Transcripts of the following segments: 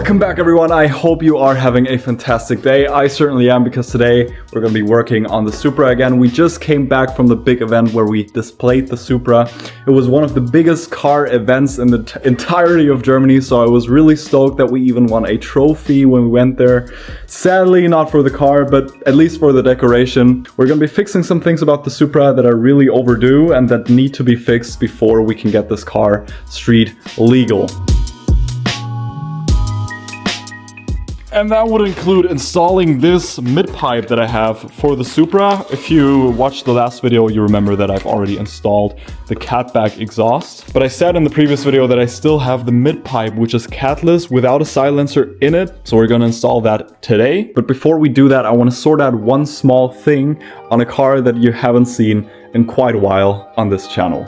Welcome back everyone, I hope you are having a fantastic day. I certainly am, because today we're going to be working on the Supra again. We just came back from the big event where we displayed the Supra. It was one of the biggest car events in the entirety of Germany, so I was really stoked that we even won a trophy when we went there. Sadly not for the car, but at least for the decoration. We're going to be fixing some things about the Supra that are really overdue and that need to be fixed before we can get this car street legal. And that would include installing this mid-pipe that I have for the Supra. If you watched the last video, you remember that I've already installed the catback exhaust. But I said in the previous video that I still have the mid-pipe, which is catless without a silencer in it. So we're going to install that today. But before we do that, I want to sort out one small thing on a car that you haven't seen in quite a while on this channel.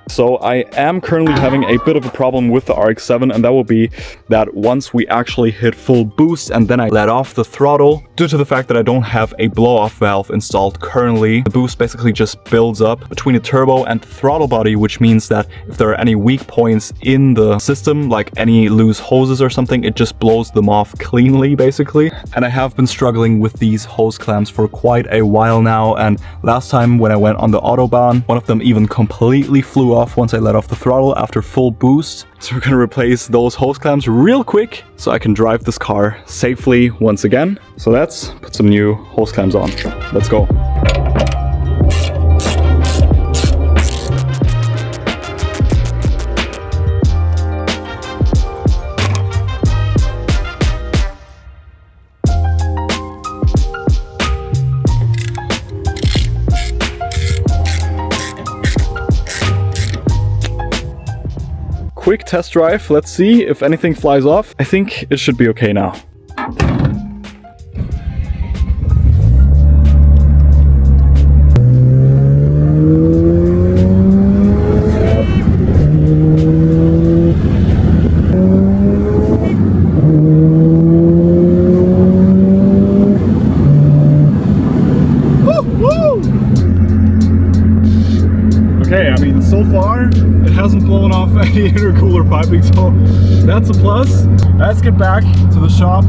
So I am currently having a bit of a problem with the RX-7, and that will be that once we actually hit full boost and then I let off the throttle, due to the fact that I don't have a blow-off valve installed currently, the boost basically just builds up between the turbo and the throttle body, which means that if there are any weak points in the system, like any loose hoses or something, it just blows them off cleanly, basically. And I have been struggling with these hose clamps for quite a while now, and last time when I went on the Autobahn, one of them even completely flew off once I let off the throttle after full boost. So we're gonna replace those hose clamps real quick so I can drive this car safely once again. So let's put some new hose clamps on. Let's go. Quick test drive, let's see if anything flies off. I think it should be okay now. Okay, I mean, so far it hasn't blown off any intercooler piping, so that's a plus. Let's get back to the shop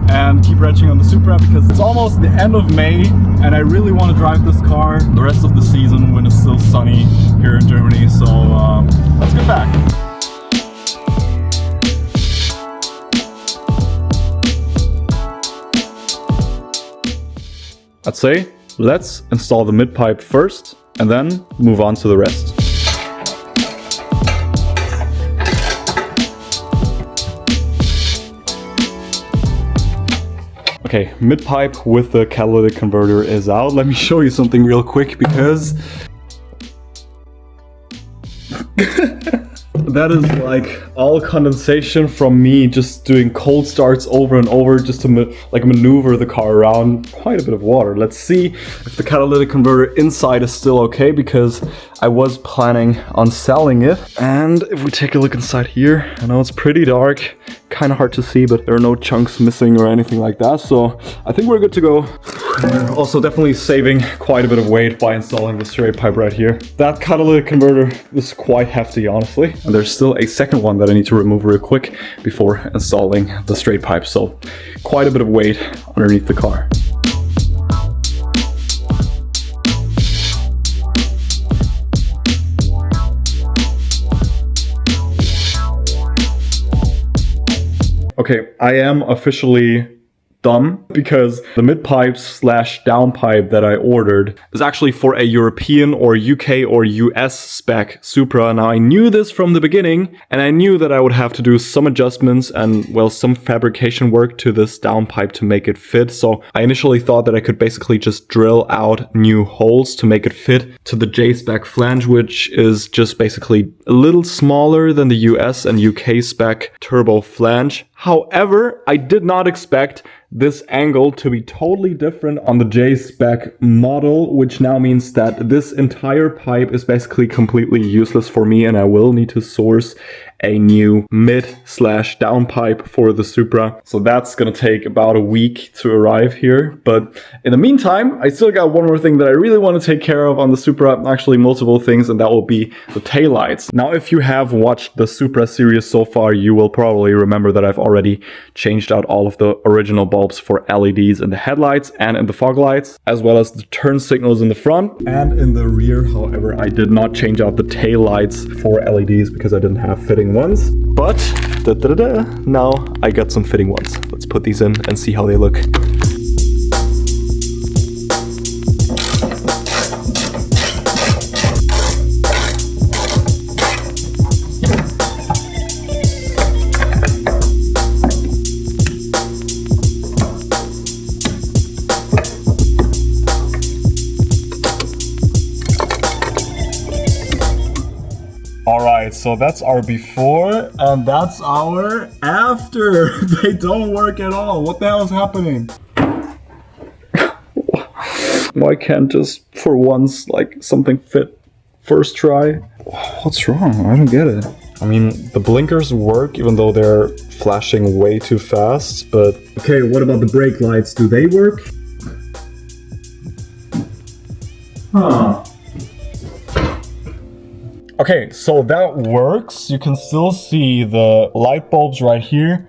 and keep wrenching on the Supra, because it's almost the end of May and I really want to drive this car the rest of the season when it's still sunny here in Germany. So let's get back. I'd say let's install the mid-pipe first and then move on to the rest. Okay, mid-pipe with the catalytic converter is out. Let me show you something real quick, because that is like all condensation from me just doing cold starts over and over just to maneuver the car around quite a bit of water. Let's see if the catalytic converter inside is still okay, because I was planning on selling it. And if we take a look inside here, I know it's pretty dark, kind of hard to see, but there are no chunks missing or anything like that, so I think we're good to go. We're also definitely saving quite a bit of weight by installing the straight pipe right here. That catalytic converter is quite hefty, honestly, and there's still a second one that I need to remove real quick before installing the straight pipe, so quite a bit of weight underneath the car. Okay, I am officially done, because the mid-pipe / downpipe that I ordered is actually for a European or UK or US spec Supra. Now I knew this from the beginning, and I knew that I would have to do some adjustments and, well, some fabrication work to this downpipe to make it fit. So I initially thought that I could basically just drill out new holes to make it fit to the J-spec flange, which is just basically a little smaller than the US and UK spec turbo flange. However, I did not expect this angle to be totally different on the J-spec model, which now means that this entire pipe is basically completely useless for me, and I will need to source a new mid/down pipe for the Supra. So that's gonna take about a week to arrive here. But in the meantime, I still got one more thing that I really want to take care of on the Supra, actually multiple things, and that will be the taillights. Now, if you have watched the Supra series so far, you will probably remember that I've already changed out all of the original bulbs for LEDs in the headlights and in the fog lights, as well as the turn signals in the front and in the rear. However, I did not change out the tail lights for LEDs because I didn't have fitting ones, but now I got some fitting ones. Let's put these in and see how they look. Alright, so that's our before and that's our after. They don't work at all. What the hell is happening? Why can't just for once like something fit first try? What's wrong? I don't get it. I mean, the blinkers work even though they're flashing way too fast, but... Okay, what about the brake lights? Do they work? Huh. Okay, so that works. You can still see the light bulbs right here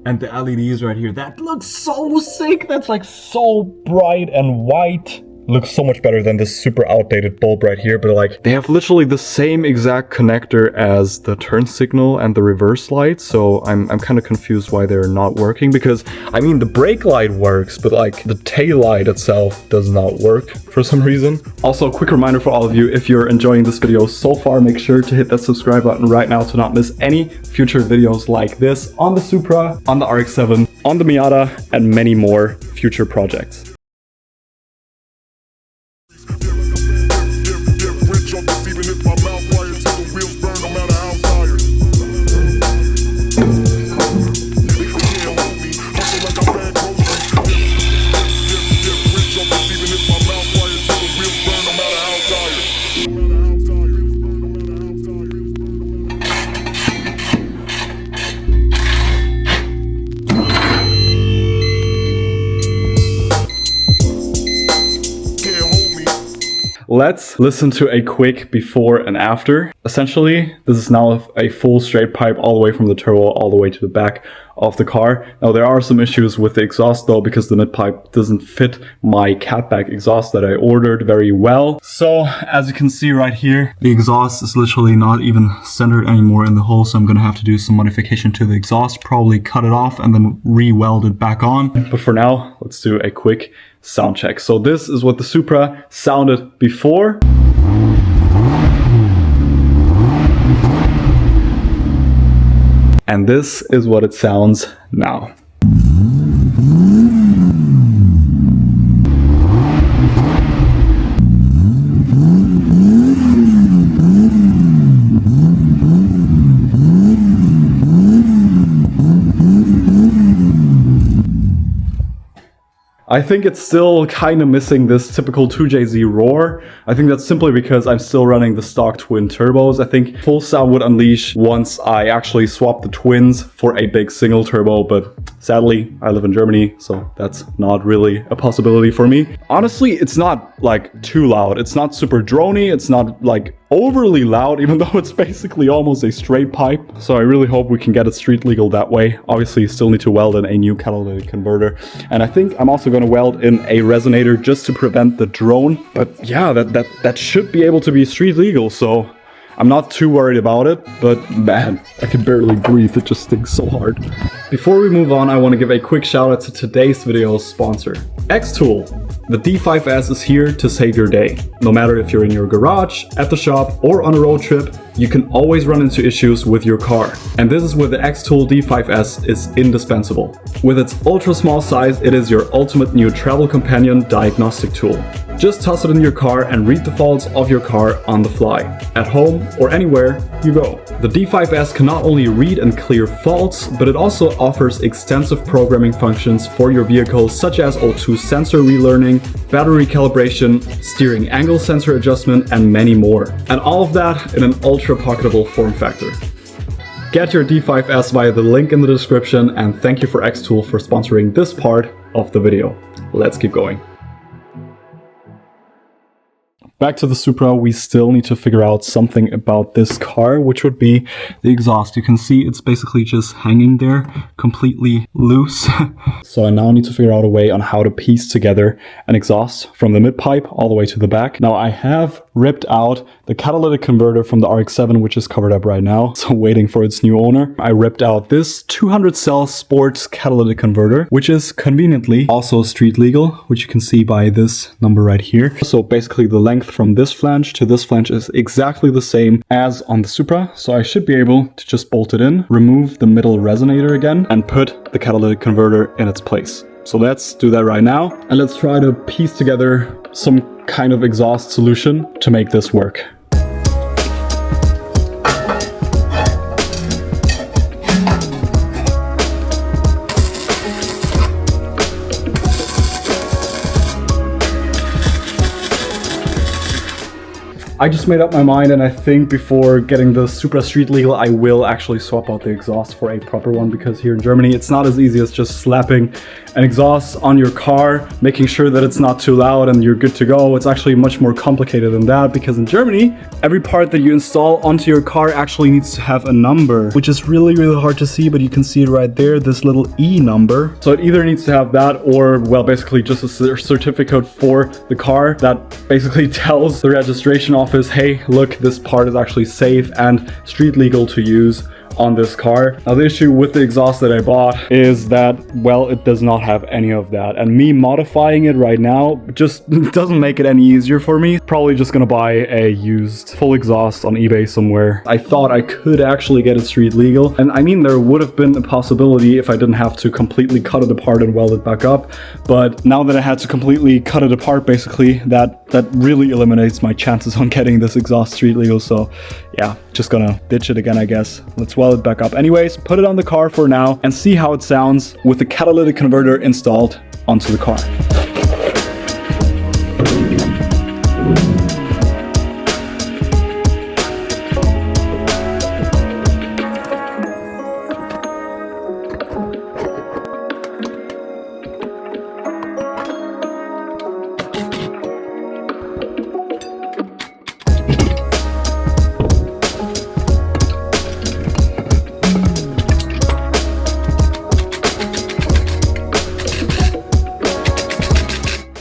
and the LEDs right here. That looks so sick. That's like so bright and white. Looks so much better than this super outdated bulb right here, but like they have literally the same exact connector as the turn signal and the reverse light, so I'm kind of confused why they're not working, because I mean the brake light works, but like the tail light itself does not work for some reason. Also, a quick reminder for all of you, if you're enjoying this video so far, make sure to hit that subscribe button right now to not miss any future videos like this on the Supra, on the RX-7, on the Miata, and many more future projects. Let's listen to a quick before and after. Essentially, this is now a full straight pipe all the way from the turbo all the way to the back of the car. Now, there are some issues with the exhaust though, because the mid pipe doesn't fit my catback exhaust that I ordered very well. So as you can see right here, the exhaust is literally not even centered anymore in the hole. So I'm gonna have to do some modification to the exhaust, probably cut it off and then re-weld it back on. But for now, let's do a quick sound check. So this is what the Supra sounded before. And this is what it sounds now. I think it's still kind of missing this typical 2JZ roar. I think that's simply because I'm still running the stock twin turbos. I think full sound would unleash once I actually swap the twins for a big single turbo, but sadly I live in Germany, so that's not really a possibility for me. Honestly, it's not like too loud. It's not super droney. It's not like overly loud, even though it's basically almost a straight pipe. So I really hope we can get it street legal that way. Obviously, you still need to weld in a new catalytic converter. And I think I'm also going to weld in a resonator just to prevent the drone. But yeah, that should be able to be street legal. So I'm not too worried about it, but man, I can barely breathe. It just stinks so hard. Before we move on, I want to give a quick shout out to today's video's sponsor, XTool. The D5S is here to save your day. No matter if you're in your garage, at the shop, or on a road trip, you can always run into issues with your car. And this is where the XTool D5S is indispensable. With its ultra small size, it is your ultimate new travel companion diagnostic tool. Just toss it in your car and read the faults of your car on the fly, at home or anywhere you go. The D5S can not only read and clear faults, but it also offers extensive programming functions for your vehicle, such as O2 sensor relearning, battery calibration, steering angle sensor adjustment, and many more. And all of that in an ultra pocketable form factor. Get your D5S via the link in the description, and thank you for XTool for sponsoring this part of the video. Let's keep going. Back to the Supra, we still need to figure out something about this car, which would be the exhaust. You can see it's basically just hanging there, completely loose. So I now need to figure out a way on how to piece together an exhaust from the mid pipe all the way to the back. Now I have ripped out the catalytic converter from the RX-7, which is covered up right now, so waiting for its new owner. I ripped out this 200 cell sports catalytic converter, which is conveniently also street legal, which you can see by this number right here. So basically the length from this flange to this flange is exactly the same as on the Supra, so I should be able to just bolt it in, remove the middle resonator again, and put the catalytic converter in its place. So let's do that right now, and let's try to piece together some kind of exhaust solution to make this work. I just made up my mind, and I think before getting the Supra street legal, I will actually swap out the exhaust for a proper one, because here in Germany, it's not as easy as just slapping an exhaust on your car, making sure that it's not too loud and you're good to go. It's actually much more complicated than that, because in Germany, every part that you install onto your car actually needs to have a number, which is really, really hard to see, but you can see it right there, this little E number. So it either needs to have that or, well, basically just a certificate for the car that basically tells the registration office, hey, look, this part is actually safe and street legal to use on this car. Now the issue with the exhaust that I bought is that, well, it does not have any of that, and me modifying it right now just doesn't make it any easier for me. Probably just gonna buy a used full exhaust on eBay somewhere. I thought I could actually get it street legal, and I mean, there would have been a possibility if I didn't have to completely cut it apart and weld it back up, but now that I had to completely cut it apart, basically, that really eliminates my chances on getting this exhaust street legal. So yeah, just gonna ditch it again, I guess. Let's weld it back up anyways, put it on the car for now, and see how it sounds with the catalytic converter installed onto the car.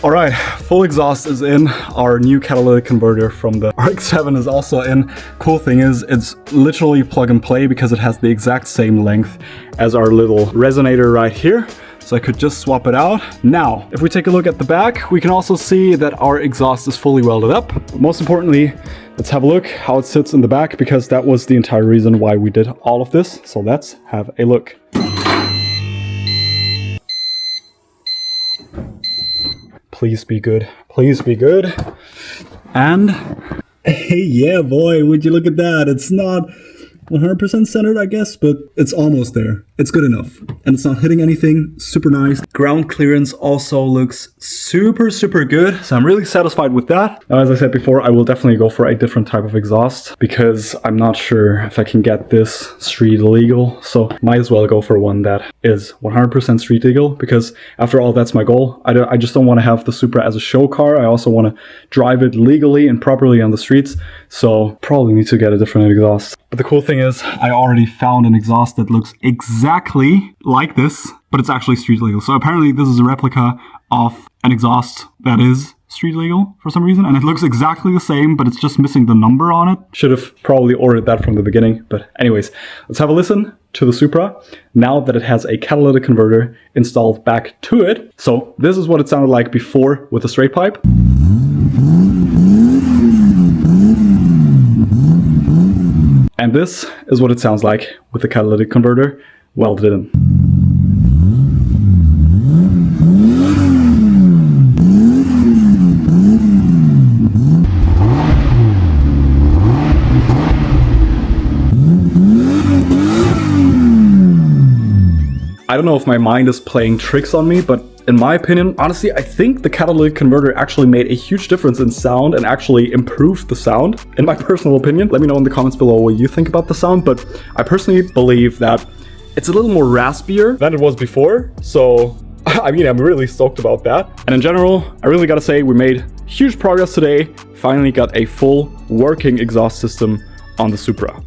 Alright, full exhaust is in. Our new catalytic converter from the RX-7 is also in. Cool thing is, it's literally plug and play because it has the exact same length as our little resonator right here. So I could just swap it out. Now, if we take a look at the back, we can also see that our exhaust is fully welded up. But most importantly, let's have a look how it sits in the back, because that was the entire reason why we did all of this. So let's have a look. Please be good. Please be good. And hey, yeah, boy, would you look at that? It's not 100% centered, I guess, but it's almost there. It's good enough. And it's not hitting anything. Super nice. Ground clearance also looks super, super good. So I'm really satisfied with that. Now, as I said before, I will definitely go for a different type of exhaust because I'm not sure if I can get this street legal. So might as well go for one that is 100% street legal, because after all, that's my goal. I just don't want to have the Supra as a show car. I also want to drive it legally and properly on the streets. So probably need to get a different exhaust. But the cool thing is, I already found an exhaust that looks exactly like this, but it's actually street legal. So apparently this is a replica of an exhaust that is street legal for some reason, and it looks exactly the same, but it's just missing the number on it. Should have probably ordered that from the beginning, but anyways, let's have a listen to the Supra now that it has a catalytic converter installed back to it. So this is what it sounded like before with the straight pipe. And this is what it sounds like with the catalytic converter welded in. I don't know if my mind is playing tricks on me, but in my opinion, honestly, I think the catalytic converter actually made a huge difference in sound and actually improved the sound, in my personal opinion. Let me know in the comments below what you think about the sound, but I personally believe that it's a little more raspier than it was before. So, I mean, I'm really stoked about that. And in general, I really gotta say we made huge progress today. Finally got a full working exhaust system on the Supra.